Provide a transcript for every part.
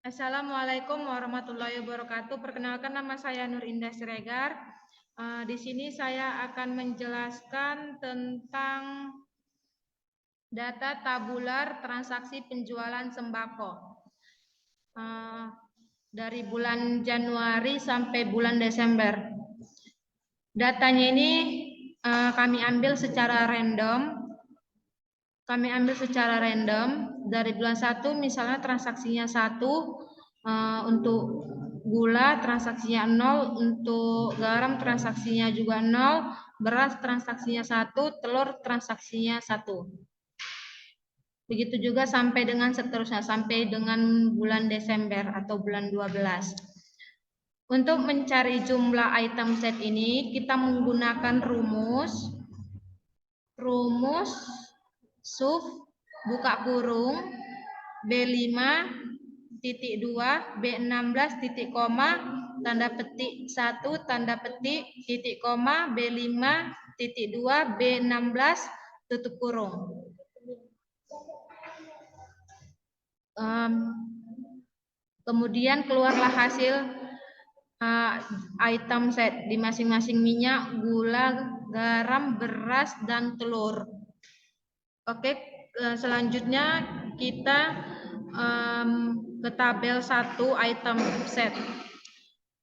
Assalamualaikum warahmatullahi wabarakatuh. Perkenalkan, nama saya Nur Indah Siregar. Di sini saya akan menjelaskan tentang data tabular transaksi penjualan sembako dari bulan Januari sampai bulan Desember. Datanya ini kami ambil secara random. Dari bulan 1 misalnya transaksinya 1, untuk gula transaksinya 0, untuk garam transaksinya juga 0, beras transaksinya 1, telur transaksinya 1. Begitu juga sampai dengan seterusnya, sampai dengan bulan Desember atau bulan 12. Untuk mencari jumlah item set ini kita menggunakan rumus SUF buka kurung B5 titik 2 B16 titik koma tanda petik 1 tanda petik titik koma B5 titik 2 B16 tutup kurung. Kemudian keluarlah hasil item set di masing-masing minyak, gula, garam, beras, dan telur. Oke, selanjutnya kita ke tabel 1 item set.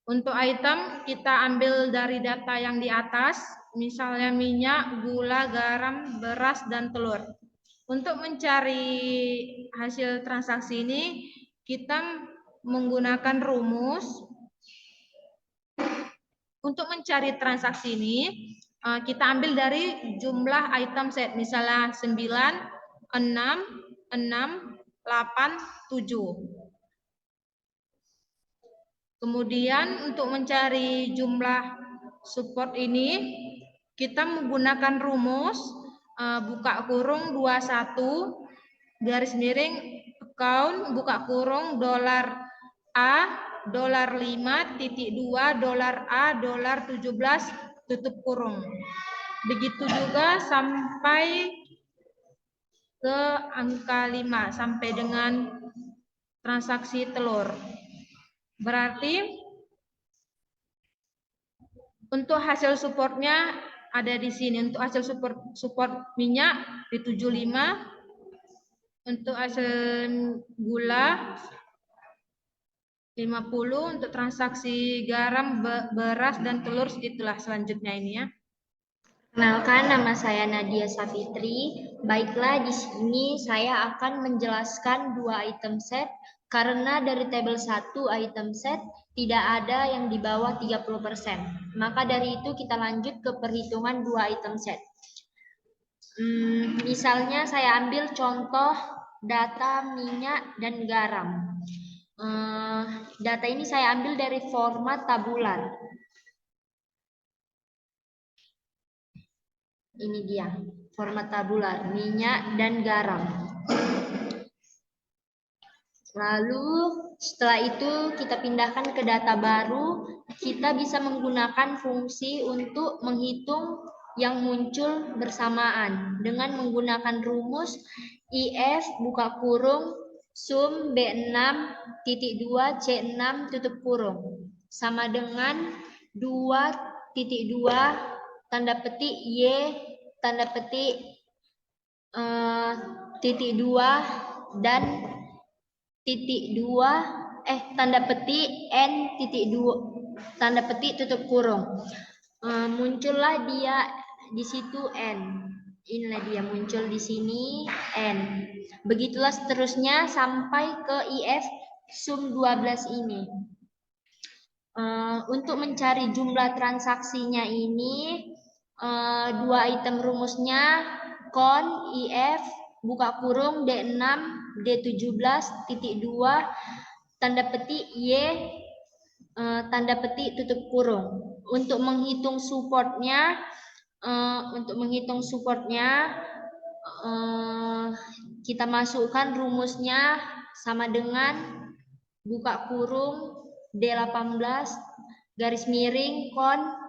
Untuk item kita ambil dari data yang di atas, misalnya minyak, gula, garam, beras, dan telur. Untuk mencari hasil transaksi ini kita menggunakan rumus. Untuk mencari transaksi ini kita ambil dari jumlah item set, misalnya 9, 6, 8, 7. Kemudian untuk mencari jumlah support ini kita menggunakan rumus buka kurung 21 garis miring account buka kurung dolar A dolar 5 titik 2 dolar A dolar 17 tutup kurung. Begitu juga sampai ke angka 5 sampai dengan transaksi telur. Berarti untuk hasil supportnya ada di sini. Untuk hasil support minyak di 75. Untuk hasil gula 50. Untuk transaksi garam, beras, dan telur itulah selanjutnya ini ya. Perkenalkan, nama saya Nadia Safitri. Baiklah, di sini saya akan menjelaskan 2 item set karena dari tabel 1 item set tidak ada yang di bawah 30%. Maka dari itu kita lanjut ke perhitungan 2 item set. Misalnya saya ambil contoh data minyak dan garam. Data ini saya ambil dari format tabular. Ini dia, format tabular, minyak dan garam. Lalu setelah itu kita pindahkan ke data baru, kita bisa menggunakan fungsi untuk menghitung yang muncul bersamaan dengan menggunakan rumus IF buka kurung sum B6 titik 2 C6 tutup kurung sama dengan 2.2 tanda petik Y tanda petik titik 2 dan titik 2 tanda petik N titik 2 tanda petik tutup kurung. Muncullah dia di situ N. Inilah dia muncul di sini N. Begitulah seterusnya sampai ke IF sum 12 ini. Untuk mencari jumlah transaksinya ini 2 item rumusnya kon IF buka kurung D6 D17 titik 2 tanda petik Y tanda petik tutup kurung. Untuk menghitung supportnya kita masukkan rumusnya sama dengan buka kurung D18 garis miring kon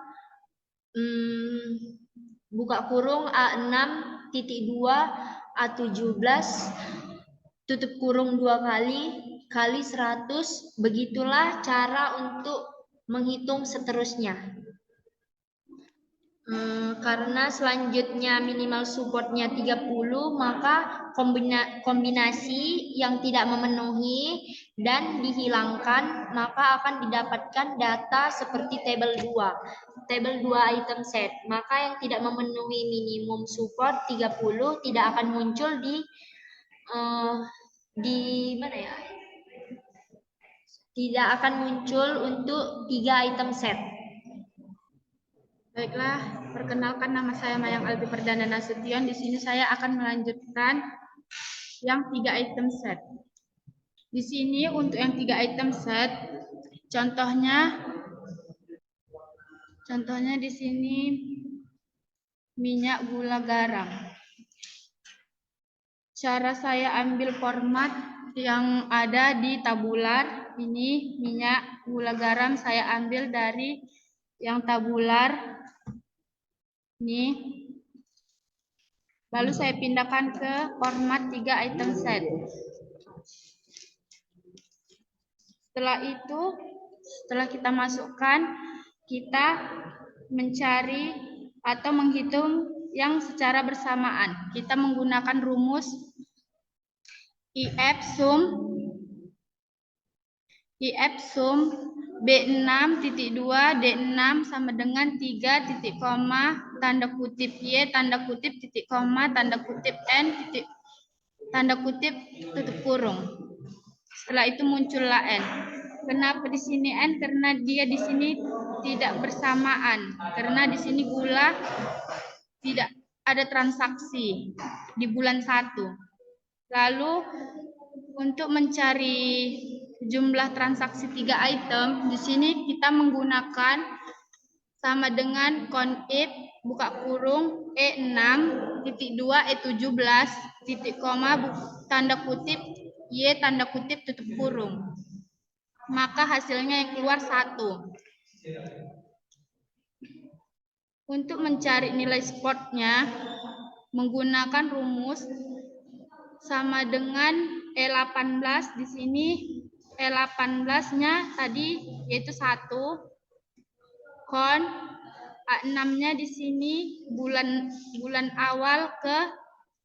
buka kurung A6 titik 2 A17 tutup kurung 2 kali kali 100, begitulah cara untuk menghitung seterusnya. Karena selanjutnya minimal supportnya 30, maka kombinasi yang tidak memenuhi dan dihilangkan, maka akan didapatkan data seperti tabel 2. Tabel 2 item set. Maka yang tidak memenuhi minimum support 30 tidak akan muncul di mana ya? Tidak akan muncul untuk 3 item set. Baiklah, perkenalkan nama saya Mayang Albi Perdana Nasution. Di sini saya akan melanjutkan yang 3 item set. Di sini untuk yang 3 item set, contohnya di sini minyak, gula, garam. Cara saya ambil format yang ada di tabular, ini minyak, gula, garam saya ambil dari yang tabular. Ini. Lalu saya pindahkan ke format 3 item set. Setelah itu, setelah kita masukkan, kita mencari atau menghitung yang secara bersamaan. Kita menggunakan rumus IF sum B6.2 D6 sama dengan 3 titik koma tanda kutip Y tanda kutip titik koma tanda kutip N titik tanda kutip tutup kurung. Setelah itu muncullah N. Kenapa di sini N? Karena dia di sini tidak bersamaan. Karena di sini gula tidak ada transaksi di bulan 1. Lalu untuk mencari jumlah transaksi 3 item, di sini kita menggunakan sama dengan conif buka kurung E6.2 E17 titik koma tanda kutip Y tanda kutip tutup kurung. Maka hasilnya yang keluar 1. Untuk mencari nilai sportnya menggunakan rumus sama dengan E18 di sini. E18-nya tadi yaitu 1. Kon A6-nya di sini bulan awal ke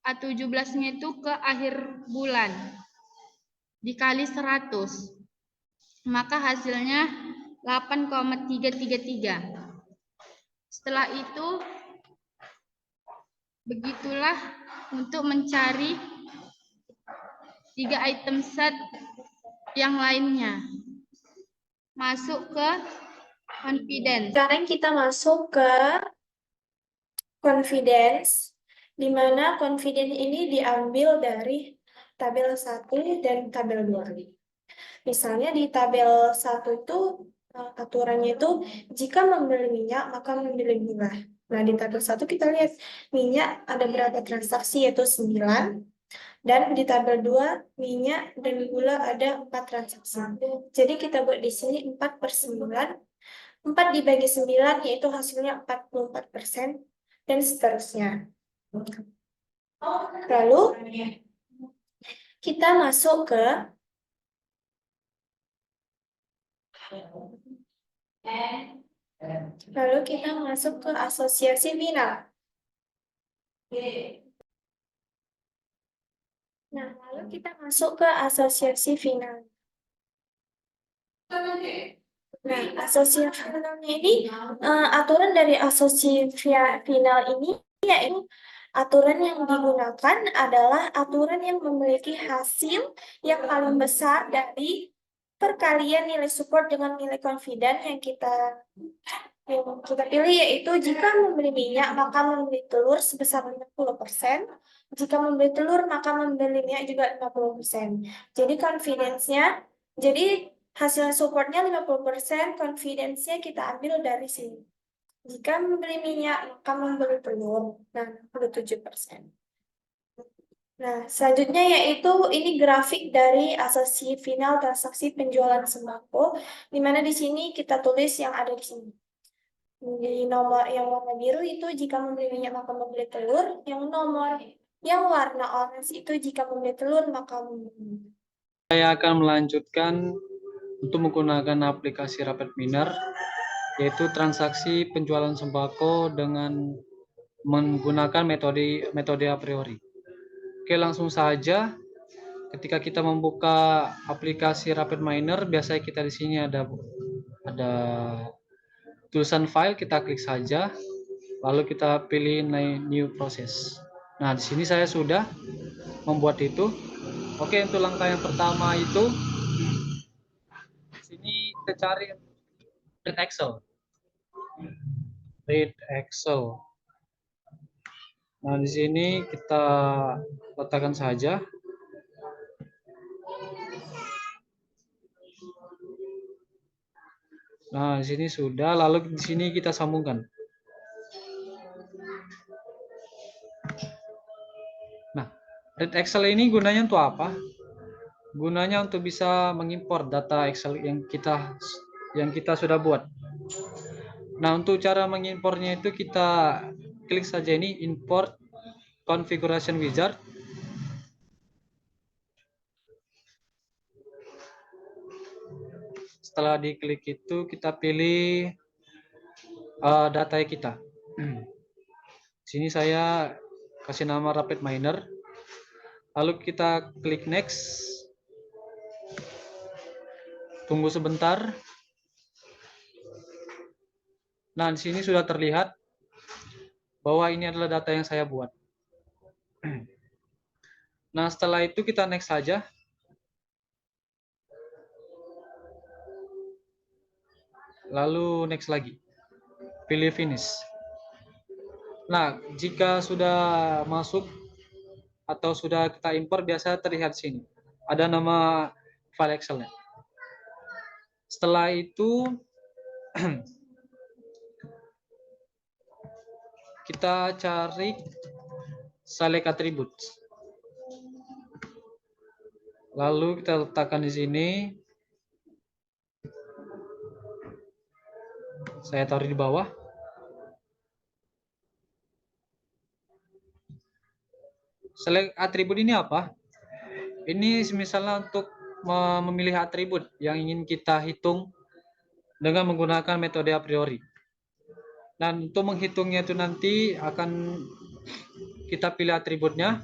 A17-nya itu ke akhir bulan. Dikali 100. Maka hasilnya 8,333. Setelah itu begitulah untuk mencari 3 item set yang lainnya. Masuk ke confidence. Sekarang kita masuk ke confidence, di mana confidence ini diambil dari tabel 1 dan tabel 2. Misalnya di tabel 1 itu aturannya itu jika membeli minyak maka membeli gula. Nah, di tabel 1 kita lihat minyak ada berapa transaksi, yaitu 9. Dan di tabel 2, minyak dan gula ada 4 transaksi. Jadi kita buat di sini 4/9. 4 dibagi 9 yaitu hasilnya 44%. Dan seterusnya. Lalu kita masuk ke asosiasi final. Nah, lalu kita masuk ke asosiasi final. Nah, asosiasi finalnya ini, aturan dari asosiasi final ini yaitu aturan yang digunakan adalah aturan yang memiliki hasil yang paling besar dari perkalian nilai support dengan nilai confident yang kita pilih, yaitu jika membeli minyak maka membeli telur sebesar 50%, jika membeli telur maka membeli minyak juga 50%. Jadi confidence-nya, jadi hasil supportnya 50%, confidence-nya kita ambil dari sini. Jika membeli minyak maka membeli telur, nah 67%. Nah, selanjutnya yaitu ini grafik dari asosiasi final transaksi penjualan sembako, di mana di sini kita tulis yang ada di sini. Di nomor yang warna biru itu jika membeli minyak maka membeli telur, yang warna orange itu jika membeli telur maka membeli minyak. Saya akan melanjutkan untuk menggunakan aplikasi Rapid Miner, yaitu transaksi penjualan sembako dengan menggunakan metode a priori. Oke, langsung saja. Ketika kita membuka aplikasi Rapid Miner, biasanya kita di sini ada tulisan file, kita klik saja, lalu kita pilih new process. Nah, di sini saya sudah membuat itu. Oke, untuk langkah yang pertama itu, di sini kita cari read Excel. Read Excel. Nah, di sini kita letakkan saja. Nah, di sini sudah, lalu di sini kita sambungkan. Nah, read Excel ini gunanya untuk apa? Gunanya untuk bisa mengimpor data Excel yang kita sudah buat. Nah, untuk cara mengimpornya itu kita klik saja ini import configuration wizard. Setelah diklik itu kita pilih data kita. Sini saya kasih nama Rapid Miner. Lalu kita klik next. Tunggu sebentar. Nah, di sini sudah terlihat bahwa ini adalah data yang saya buat. Nah, setelah itu kita next saja. Lalu next lagi. Pilih finish. Nah, jika sudah masuk atau sudah kita impor, biasa terlihat sini. Ada nama file Excel-nya. Setelah itu kita cari select attributes. Lalu kita letakkan di sini. Saya taruh di bawah. Select atribut ini apa? Ini misalnya untuk memilih atribut yang ingin kita hitung dengan menggunakan metode a priori. Dan untuk menghitungnya itu nanti akan kita pilih atributnya.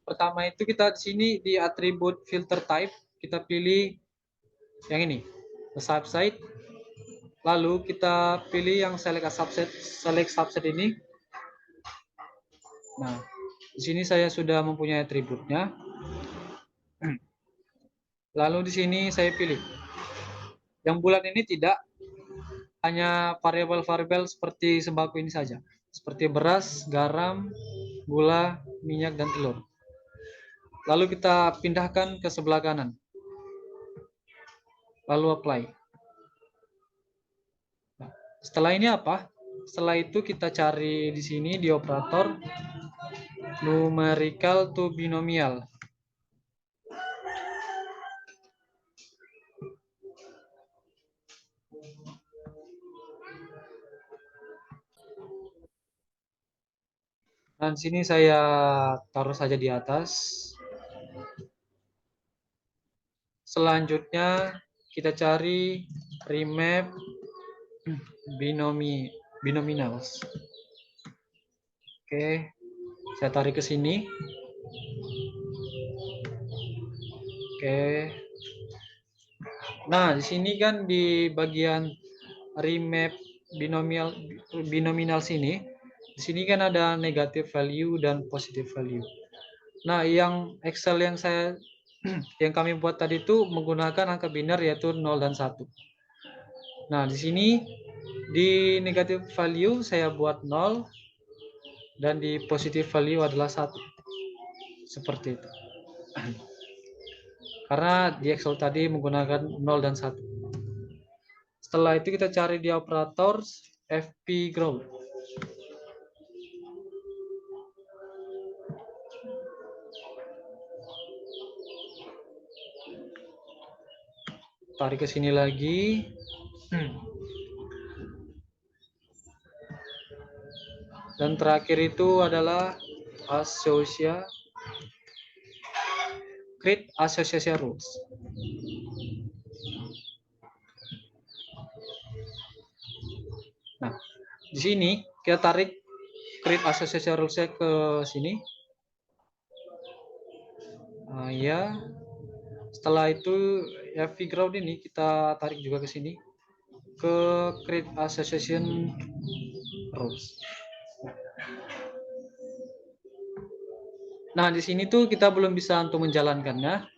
Pertama itu kita di sini di atribut filter type, kita pilih yang ini, subset. Lalu kita pilih yang select subset ini. Nah, di sini saya sudah mempunyai atributnya. Lalu di sini saya pilih. Yang bulan ini tidak, hanya variabel-variabel seperti sembako ini saja. Seperti beras, garam, gula, minyak, dan telur. Lalu kita pindahkan ke sebelah kanan. Lalu apply. Nah, setelah ini apa? Setelah itu kita cari di sini di operator numerical to binomial. Dan sini saya taruh saja di atas. Selanjutnya kita cari remap binomials. Oke, saya tarik ke sini. Oke. Nah, di sini kan di bagian remap binomial sini, di sini kan ada negative value dan positive value. Nah, yang Excel yang kami buat tadi itu menggunakan angka biner yaitu 0 dan 1. Nah, di sini di negative value saya buat 0 dan di positive value adalah 1. Seperti itu. Karena di Excel tadi menggunakan 0 dan 1. Setelah itu kita cari di operator FP growth. Tarik ke sini lagi. Dan terakhir itu adalah create association rules. Nah, di sini kita tarik create association rules-nya ke sini. Ya, setelah itu ya figure ini kita tarik juga ke sini ke create association rules. Nah, di sini tuh kita belum bisa untuk menjalankannya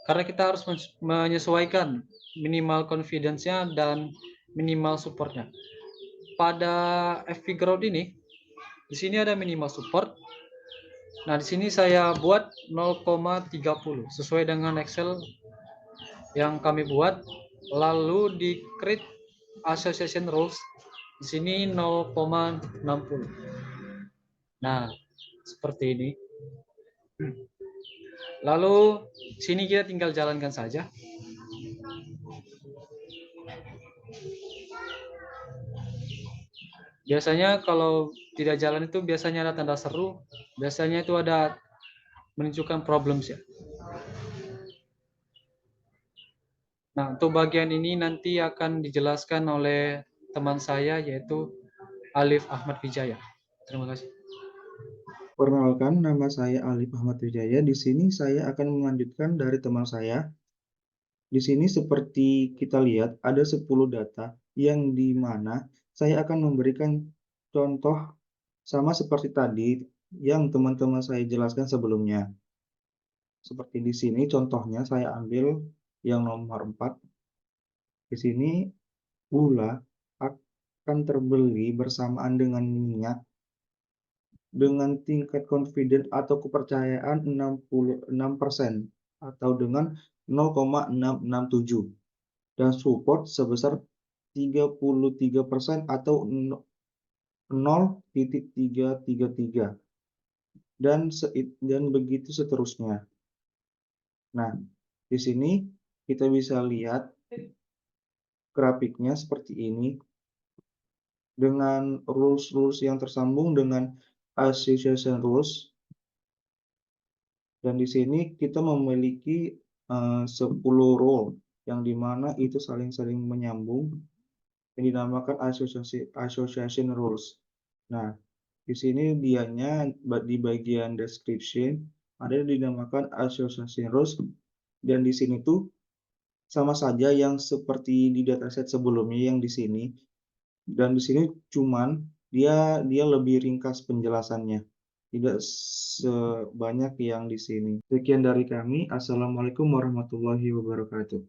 karena kita harus menyesuaikan minimal confidence-nya dan minimal support-nya. Pada figure ini, di sini ada minimal support. Nah, di sini saya buat 0,30 sesuai dengan Excel yang kami buat. Lalu di create association rules di sini 0,60. Nah, seperti ini. Lalu sini kita tinggal jalankan saja. Biasanya kalau tidak jalan itu biasanya ada tanda seru, biasanya itu ada menunjukkan problems ya. Nah, untuk bagian ini nanti akan dijelaskan oleh teman saya yaitu Alif Ahmad Wijaya. Terima kasih. Perkenalkan, nama saya Alif Ahmad Wijaya. Di sini saya akan melanjutkan dari teman saya. Di sini seperti kita lihat ada 10 data yang di mana saya akan memberikan contoh sama seperti tadi yang teman-teman saya jelaskan sebelumnya. Seperti di sini contohnya saya ambil yang nomor 4. Di sini gula akan terbeli bersamaan dengan minyak dengan tingkat confidence atau kepercayaan 66% atau dengan 0,667 dan support sebesar 33% atau 0,333 dan begitu seterusnya. Nah, di sini kita bisa lihat grafiknya seperti ini dengan rules-rules yang tersambung dengan association rules. Dan di sini kita memiliki 10 rule yang dimana itu saling menyambung yang dinamakan association rules. Nah, di sini dianya di bagian description ada yang dinamakan association rules dan di sini tuh sama saja yang seperti di dataset sebelumnya yang di sini. Dan di sini cuman dia lebih ringkas penjelasannya. Tidak sebanyak yang di sini. Sekian dari kami. Assalamualaikum warahmatullahi wabarakatuh.